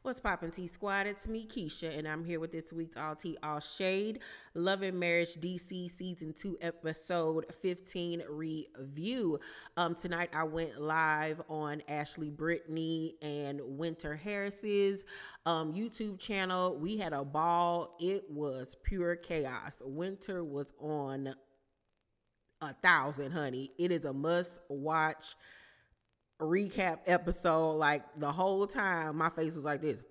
What's poppin' T Squad? It's me, Keisha, and I'm here with this week's All Tea, All Shade Love and Marriage DC Season 2, Episode 15 review. Tonight I went live on Ashley Brittany and Winter Harris's YouTube channel. We had a ball. It was pure chaos. Winter was on 1,000, honey. It is a must watch recap episode. Like the whole time my face was like this.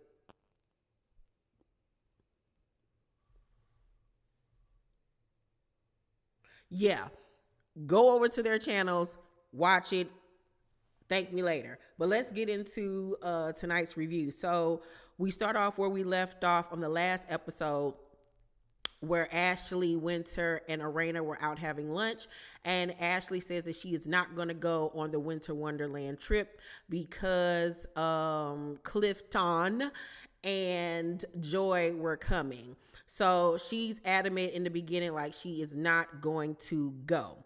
Yeah, go over to their channels, watch it, thank me later. But let's get into tonight's review. So we start off where we left off on the last episode, where Ashley, Winter, and Arena were out having lunch. And Ashley says that she is not going to go on the Winter Wonderland trip because Clifton and Joy were coming. So she's adamant in the beginning, like she is not going to go.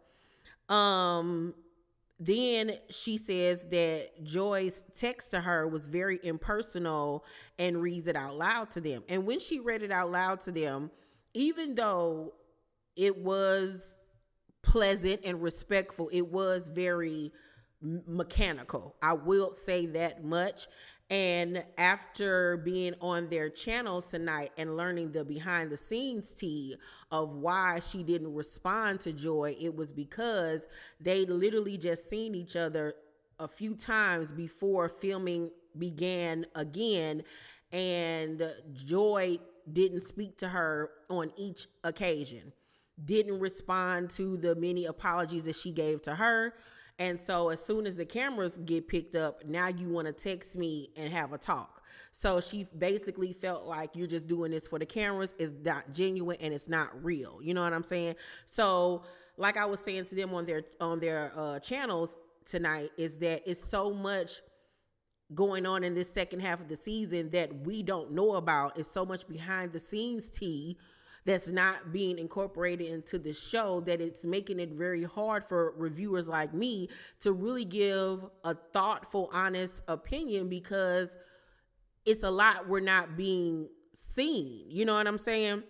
Then she says that Joy's text to her was very impersonal and reads it out loud to them. And when she read it out loud to them, even though it was pleasant and respectful, it was very mechanical. I will say that much. And after being on their channels tonight and learning the behind the scenes tea of why she didn't respond to Joy, it was because they literally just seen each other a few times before filming began again. And Joy didn't speak to her on each occasion, didn't respond to the many apologies that she gave to her. And so as soon as the cameras get picked up, now you want to text me and have a talk. So she basically felt like you're just doing this for the cameras. It's not genuine and it's not real. You know what I'm saying? So like I was saying to them on their channels tonight, is that it's so much going on in this second half of the season that we don't know about. It's so much behind the scenes tea that's not being incorporated into the show that it's making it very hard for reviewers like me to really give a thoughtful, honest opinion, because it's a lot we're not being seen. You know what I'm saying?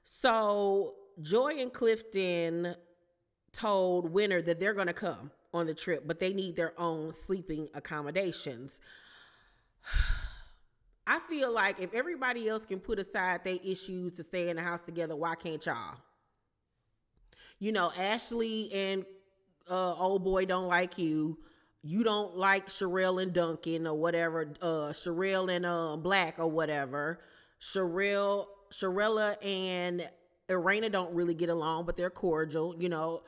So Joy and Clifton told Winter that they're going to come on the trip, but they need their own sleeping accommodations. I feel like if everybody else can put aside their issues to stay in the house together, why can't y'all? You know, Ashley and old boy don't like you. You don't like Sherelle and Duncan or whatever. Sherelle and Black or whatever. Sherella and Irena don't really get along, but they're cordial. You know,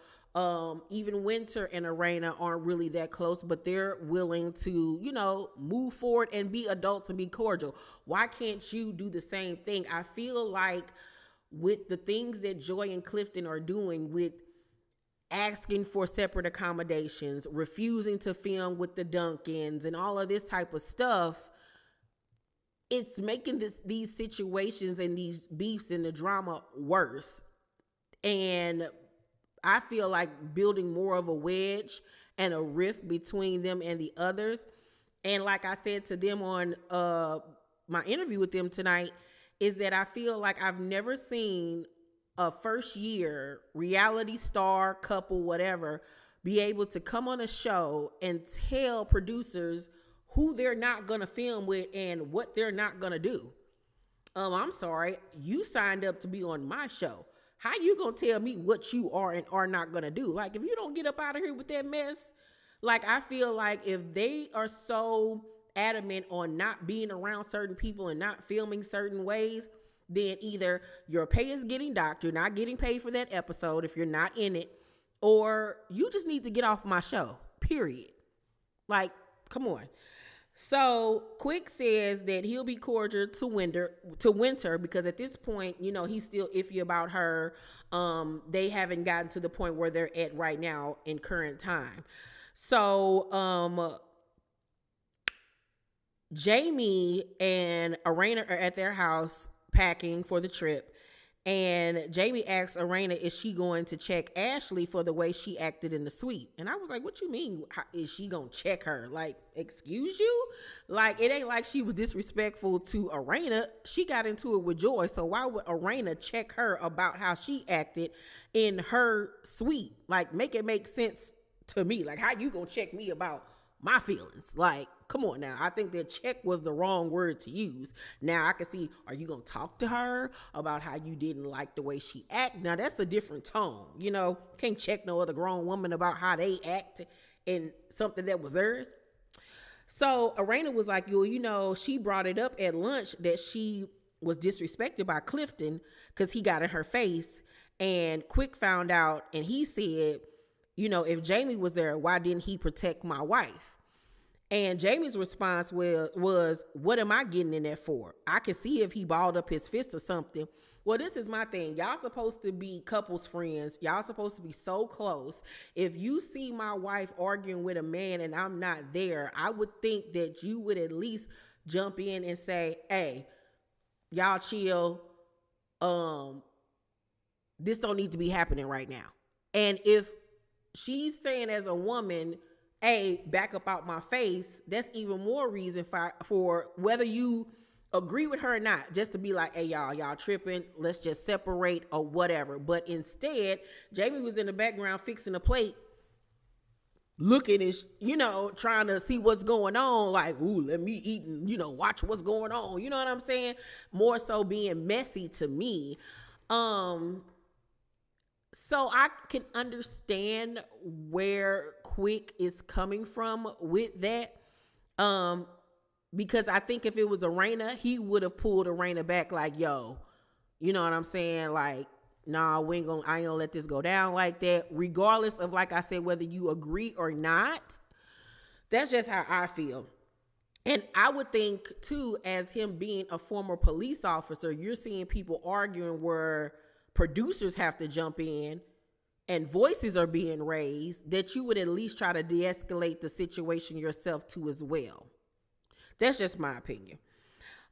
even Winter and Arena aren't really that close, but they're willing to, you know, move forward and be adults and be cordial. Why can't you do the same thing? I feel like with the things that Joy and Clifton are doing, with asking for separate accommodations, refusing to film with the Duncans and all of this type of stuff, it's making these situations and these beefs and the drama worse. And I feel like building more of a wedge and a rift between them and the others. And like I said to them on my interview with them tonight, is that I feel like I've never seen a first year reality star couple, whatever, be able to come on a show and tell producers who they're not going to film with and what they're not going to do. I'm sorry, you signed up to be on my show. How you gonna tell me what you are and are not gonna do? Like, if you don't get up out of here with that mess, like, I feel like if they are so adamant on not being around certain people and not filming certain ways, then either your pay is getting docked, you're not getting paid for that episode if you're not in it, or you just need to get off my show, period. Like, come on. So Quick says that he'll be cordial to Winter because at this point, you know, he's still iffy about her. They haven't gotten to the point where they're at right now in current time. So Jamie and Arena are at their house packing for the trip. And Jamie asks Arena, is she going to check Ashley for the way she acted in the suite? And I was like, what you mean? How, is she going to check her? Like, excuse you? Like, it ain't like she was disrespectful to Arena. She got into it with Joy. So why would Arena check her about how she acted in her suite? Like, make it make sense to me. Like, how you going to check me about my feelings? Like, come on now. I think that check was the wrong word to use. Now I can see, are you going to talk to her about how you didn't like the way she act? Now that's a different tone. You know, can't check no other grown woman about how they act in something that was theirs. So Arena was like, you know, she brought it up at lunch that she was disrespected by Clifton because he got in her face, and Quick found out, and he said, you know, if Jamie was there, why didn't he protect my wife? And Jamie's response was, what am I getting in there for? I could see if he balled up his fist or something. Well, this is my thing. Y'all supposed to be couples friends. Y'all supposed to be so close. If you see my wife arguing with a man and I'm not there, I would think that you would at least jump in and say, hey, y'all chill. This don't need to be happening right now. And if she's saying as a woman, hey, back up out my face, that's even more reason for whether you agree with her or not, just to be like, hey, y'all tripping, let's just separate or whatever. But instead, Jamie was in the background fixing a plate, looking and, you know, trying to see what's going on, like, ooh, let me eat and, you know, watch what's going on. You know what I'm saying? More so being messy to me. So I can understand where Quick is coming from with that. Because I think if it was Arena, he would have pulled Arena back like, yo, you know what I'm saying? Like, nah, I ain't gonna let this go down like that. Regardless of, like I said, whether you agree or not. That's just how I feel. And I would think too, as him being a former police officer, you're seeing people arguing where producers have to jump in and voices are being raised, that you would at least try to de-escalate the situation yourself too as well. That's just my opinion.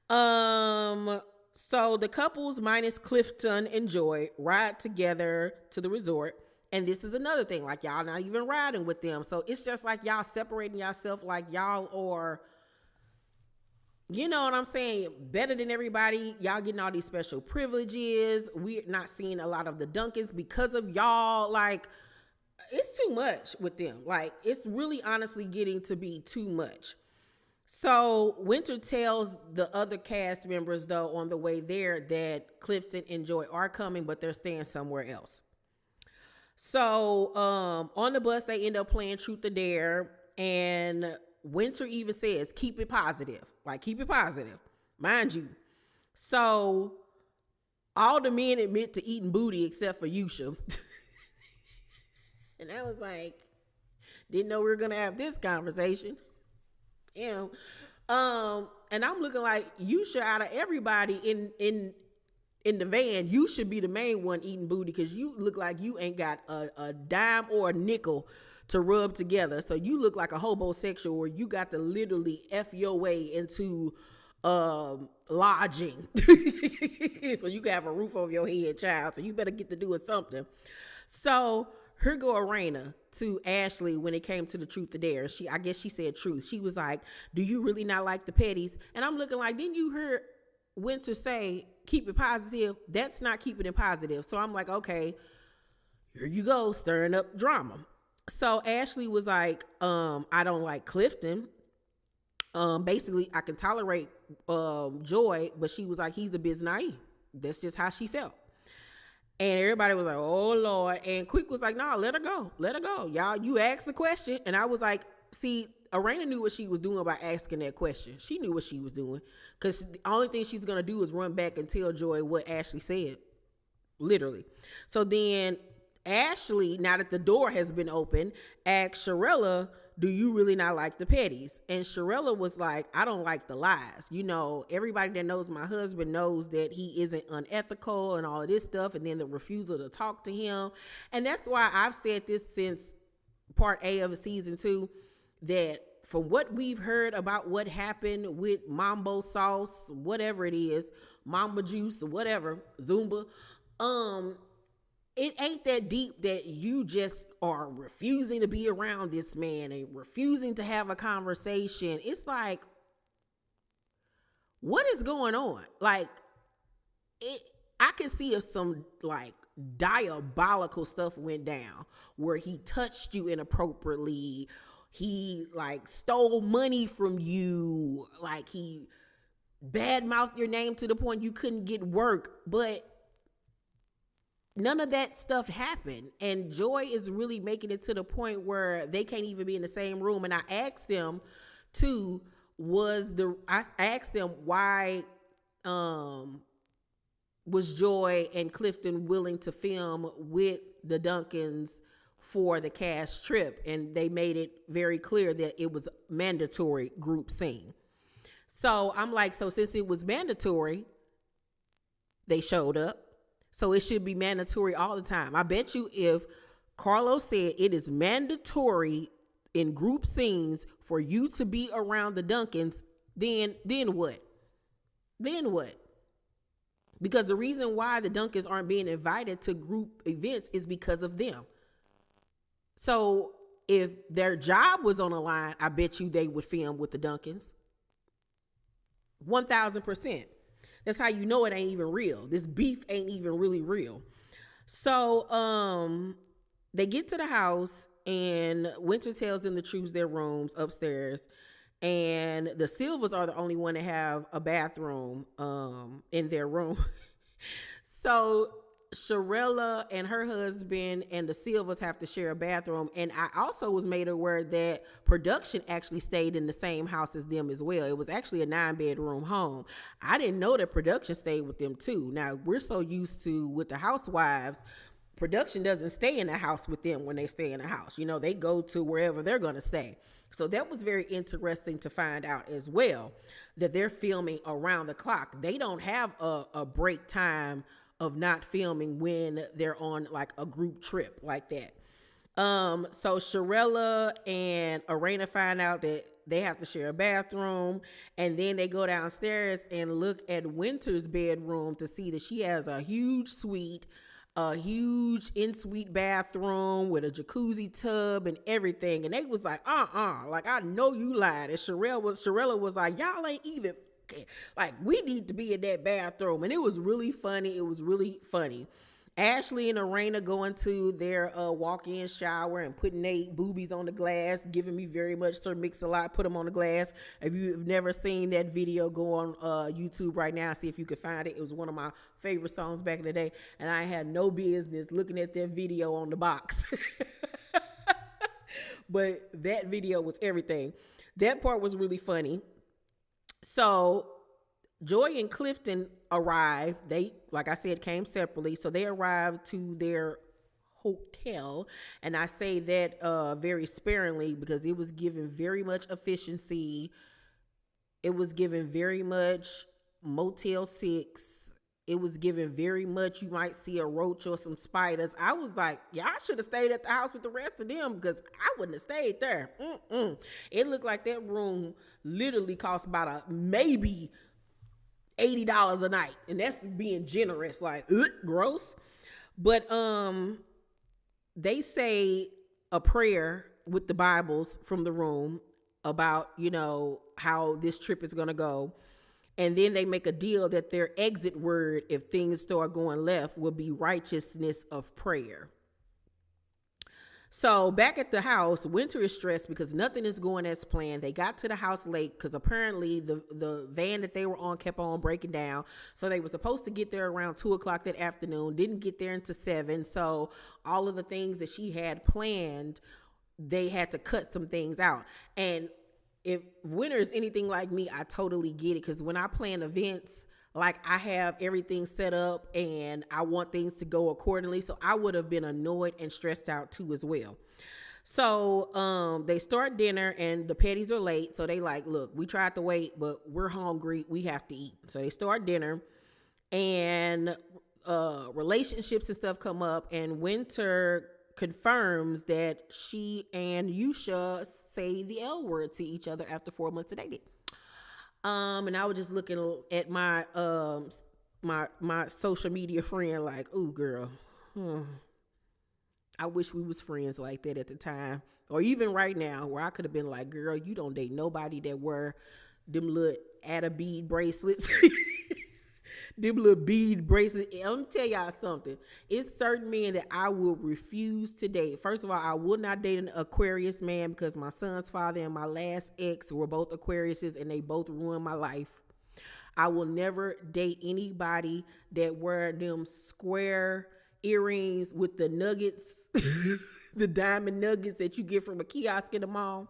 So the couples minus Clifton and Joy ride together to the resort. And this is another thing, like y'all not even riding with them. So it's just like y'all separating yourself, like y'all are, you know what I'm saying, better than everybody. Y'all getting all these special privileges. We're not seeing a lot of the Duncans because of y'all. Like, it's too much with them. Like, it's really honestly getting to be too much. So Winter tells the other cast members, though, on the way there that Clifton and Joy are coming, but they're staying somewhere else. So on the bus, they end up playing Truth or Dare, and Winter even says, keep it positive. Like, keep it positive. Mind you. So all the men admit to eating booty except for Yusha. And I was like, didn't know we were going to have this conversation. And I'm looking like, Yusha, out of everybody in the van, you should be the main one eating booty, because you look like you ain't got a dime or a nickel to rub together. So you look like a homosexual, where you got to literally F your way into lodging so you can have a roof over your head, child. So you better get to doing something. So here go Arena to Ashley when it came to the Truth or Dare. I guess she said truth. She was like, do you really not like the Petties? And I'm looking like, didn't you hear Winter say, keep it positive? That's not keeping it positive. So I'm like, okay, here you go, stirring up drama. So Ashley was like, I don't like Clifton. Basically, I can tolerate Joy, but she was like, he's a bit naive. That's just how she felt. And everybody was like, oh, Lord. And Quick was like, no, let her go. Let her go. Y'all, you asked the question. And I was like, see, Arena knew what she was doing by asking that question. She knew what she was doing. Because the only thing she's going to do is run back and tell Joy what Ashley said. Literally. So then Ashley, now that the door has been opened, asked Sharella, do you really not like the Petties? And Sharella was like, I don't like the lies. You know, everybody that knows my husband knows that he isn't unethical and all of this stuff. And then the refusal to talk to him. And that's why I've said this since part A of season 2, that from what we've heard about what happened with Mambo Sauce, whatever it is, Mamba Juice or whatever, Zumba, Um, it ain't that deep that you just are refusing to be around this man and refusing to have a conversation. It's like, what is going on? Like, it, I can see if some like diabolical stuff went down where he touched you inappropriately. He like stole money from you. Like he badmouthed your name to the point you couldn't get work. But none of that stuff happened. And Joy is really making it to the point where they can't even be in the same room. And I asked them too, I asked them why was Joy and Clifton willing to film with the Duncans for the cast trip, and they made it very clear that it was mandatory group scene. So I'm like, so since it was mandatory, they showed up. So it should be mandatory all the time. I bet you if Carlos said it is mandatory in group scenes for you to be around the Duncans, then what? Then what? Because the reason why the Duncans aren't being invited to group events is because of them. So if their job was on the line, I bet you they would film with the Duncans. 1,000%. That's how you know it ain't even real. This beef ain't even really real. So they get to the house and Winter tells them to choose their rooms upstairs. And the Silvers are the only one to have a bathroom in their room. So Sharella and her husband and the Silvers have to share a bathroom. And I also was made aware that production actually stayed in the same house as them as well. It was actually a 9-bedroom home. I didn't know that production stayed with them too. Now, we're so used to with the housewives, production doesn't stay in the house with them when they stay in the house. You know, they go to wherever they're going to stay. So that was very interesting to find out as well, that they're filming around the clock. They don't have a break time of not filming when they're on like a group trip like that. So Sharella and Arena find out that they have to share a bathroom, and then they go downstairs and look at Winter's bedroom to see that she has a huge suite, a huge in-suite bathroom with a jacuzzi tub and everything. And they was like, like, I know you lied. And Sharella was like, y'all ain't even, like, we need to be in that bathroom. And it was really funny. It was really funny. Ashley and Arena going to their walk-in shower and putting their boobies on the glass, giving me very much Sir Mix-a-Lot, put them on the glass. If you've never seen that video, go on YouTube right now, see if you can find it. It was one of my favorite songs back in the day, and I had no business looking at that video on the box. But that video was everything. That part was really funny. So Joy and Clifton arrived. They, like I said, came separately. So they arrived to their hotel. And I say that very sparingly because it was given very much efficiency. It was given very much Motel 6. It was given very much, you might see a roach or some spiders. I was like, yeah, I should have stayed at the house with the rest of them because I wouldn't have stayed there. It looked like that room literally cost about maybe $80 a night, and that's being generous, like gross. But they say a prayer with the Bibles from the room about, you know, how this trip is gonna go, and then they make a deal that their exit word, if things start going left, will be righteousness of prayer. So back at the house, Winter is stressed because nothing is going as planned. They got to the house late because apparently the van that they were on kept on breaking down. So they were supposed to get there around 2:00 that afternoon, didn't get there until 7. So all of the things that she had planned, they had to cut some things out. And if Winter is anything like me, I totally get it, because when I plan events, like, I have everything set up and I want things to go accordingly. So I would have been annoyed and stressed out too as well. So they start dinner and the Petties are late. So they like, look, we tried to wait, but we're hungry. We have to eat. So they start dinner, and relationships and stuff come up, and Winter confirms that she and Yusha say the L word to each other after 4 months of dating. And I was just looking at my my social media friend like, ooh girl, I wish we was friends like that at the time. Or even right now, where I could have been like, girl, you don't date nobody that wear them little add bead bracelets. Them little bead bracelets. Let me tell y'all something. It's certain men that I will refuse to date. First of all, I will not date an Aquarius man because my son's father and my last ex were both Aquariuses and they both ruined my life. I will never date anybody that wear them square earrings with the nuggets, the diamond nuggets that you get from a kiosk in the mall.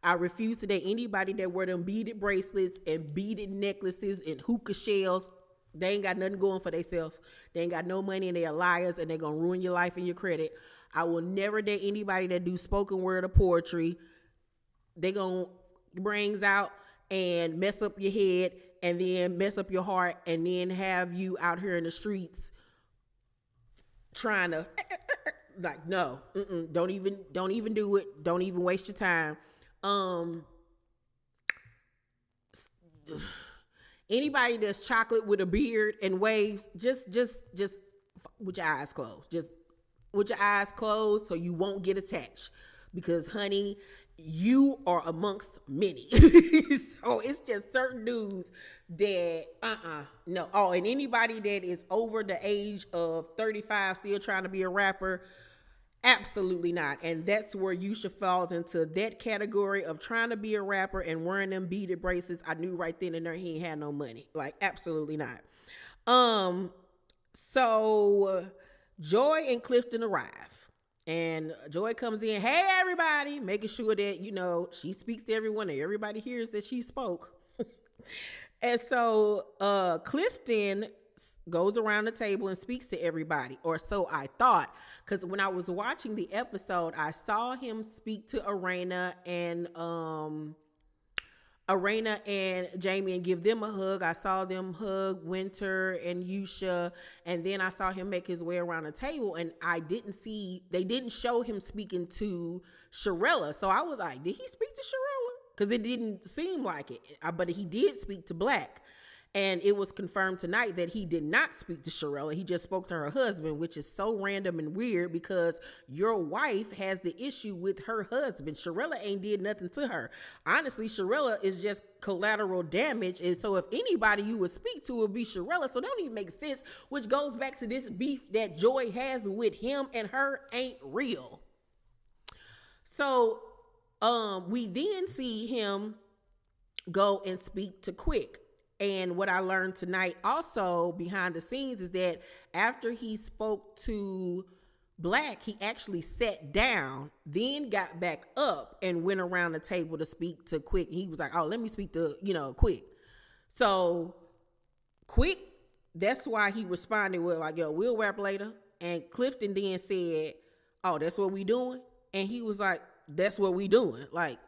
I refuse to date anybody that wear them beaded bracelets and beaded necklaces and hookah shells. They ain't got nothing going for themselves. They ain't got no money and they're liars and they're going to ruin your life and your credit. I will never date anybody that do spoken word or poetry. They going to brains out and mess up your head and then mess up your heart and then have you out here in the streets trying to like, no, don't even do it. Don't even waste your time. Anybody that's chocolate with a beard and waves, just with your eyes closed. Just with your eyes closed so you won't get attached. Because, honey, you are amongst many. So it's just certain dudes that, no. Oh, and anybody that is over the age of 35 still trying to be a rapper, absolutely not. And that's where Yusha falls into that category of trying to be a rapper and wearing them beaded bracelets. I knew right then and there he ain't had no money. Like, absolutely not. So Joy and Clifton arrive. And Joy comes in, hey, everybody, making sure that, she speaks to everyone and everybody hears that she spoke. And so Clifton goes around the table and speaks to everybody, or so I thought. Because when I was watching the episode, I saw him speak to Arena and Jamie and give them a hug. I saw them hug Winter and Yusha, and then I saw him make his way around the table, and they didn't show him speaking to Sharella. So I was like, did he speak to Sharella? Because it didn't seem like it, but he did speak to Black. And it was confirmed tonight that he did not speak to Sharella. He just spoke to her husband, which is so random and weird because your wife has the issue with her husband. Sharella ain't did nothing to her. Honestly, Sharella is just collateral damage. And so if anybody you would speak to would be Sharella. So that don't even make sense, which goes back to this beef that Joy has with him and her ain't real. So we then see him go and speak to Quick. And what I learned tonight also behind the scenes is that after he spoke to Black, he actually sat down, then got back up and went around the table to speak to Quick. He was like, oh, let me speak to, Quick. So Quick, that's why he responded with like, yo, we'll rap later. And Clifton then said, oh, that's what we doing? And he was like, that's what we doing. Like,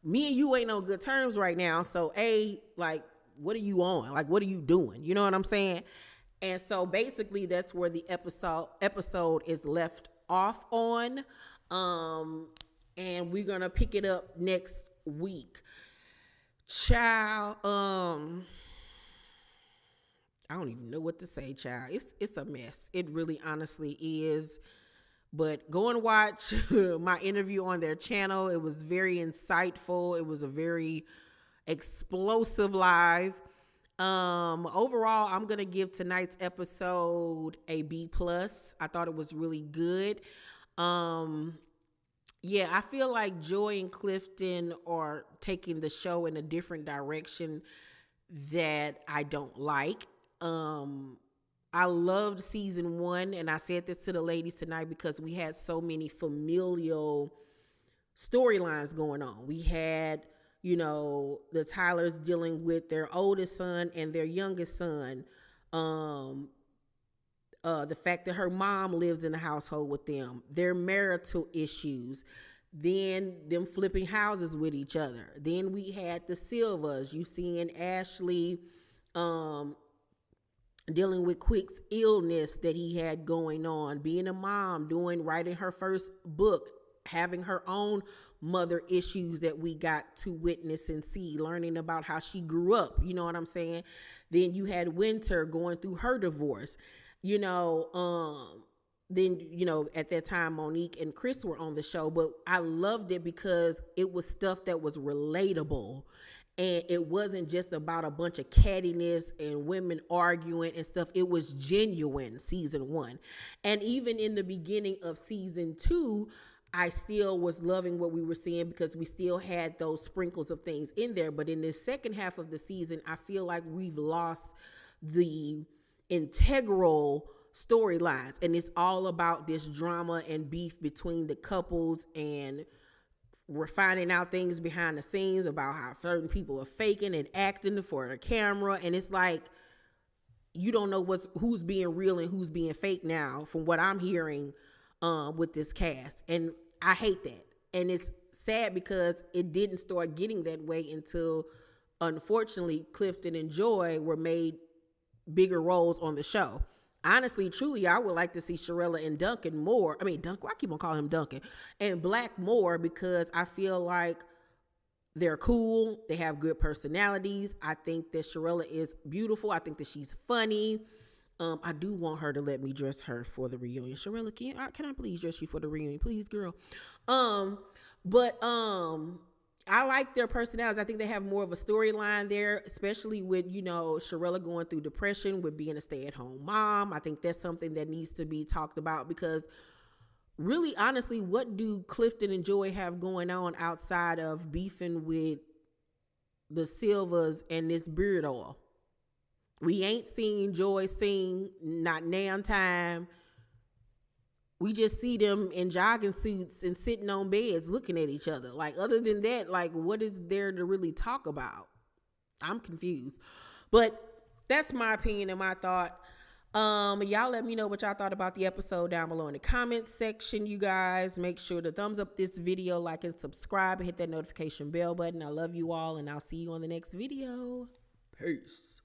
me and you ain't on good terms right now. So what are you on? Like, what are you doing? You know what I'm saying? And so basically that's where the episode is left off on. And we're going to pick it up next week. Child, I don't even know what to say, child. It's a mess. It really honestly is. But go and watch my interview on their channel. It was very insightful. It was a very explosive live. Overall, I'm going to give tonight's episode a B+. I thought it was really good. Yeah, I feel like Joy and Clifton are taking the show in a different direction that I don't like. I loved season 1, and I said this to the ladies tonight because we had so many familial storylines going on. We had, the Tylers dealing with their oldest son and their youngest son. The fact that her mom lives in the household with them, their marital issues, then them flipping houses with each other. Then we had the Silvas. You seeing Ashley, dealing with Quick's illness that he had going on, being a mom, writing her first book, having her own mother issues that we got to witness and see, learning about how she grew up, you know what I'm saying? Then you had Winter going through her divorce, you know, then, you know, at that time Monique and Chris were on the show, but I loved it because it was stuff that was relatable. And it wasn't just about a bunch of cattiness and women arguing and stuff. It was genuine, season 1. And even in the beginning of season 2, I still was loving what we were seeing because we still had those sprinkles of things in there. But in this second half of the season, I feel like we've lost the integral storylines. And it's all about this drama and beef between the couples, and we're finding out things behind the scenes about how certain people are faking and acting for the camera. And it's like, you don't know who's being real and who's being fake now, from what I'm hearing with this cast. And I hate that. And it's sad because it didn't start getting that way until, unfortunately, Clifton and Joy were made bigger roles on the show. Honestly, truly, I would like to see Sharella and Duncan more. I mean, Duncan, I keep on calling him Duncan. And Black more, because I feel like they're cool. They have good personalities. I think that Sharella is beautiful. I think that she's funny. I do want her to let me dress her for the reunion. Sharella, can I please dress you for the reunion? Please, girl. But I like their personalities. I think they have more of a storyline there, especially with, you know, Sharella going through depression with being a stay-at-home mom. I think that's something that needs to be talked about, because really, honestly, what do Clifton and Joy have going on outside of beefing with the Silvas and this beard oil? We ain't seen Joy sing, not now time. We just see them in jogging suits and sitting on beds looking at each other. Like, other than that, like, what is there to really talk about? I'm confused. But that's my opinion and my thought. Y'all let me know what y'all thought about the episode down below in the comments section, you guys. Make sure to thumbs up this video, like and subscribe, and hit that notification bell button. I love you all, and I'll see you on the next video. Peace.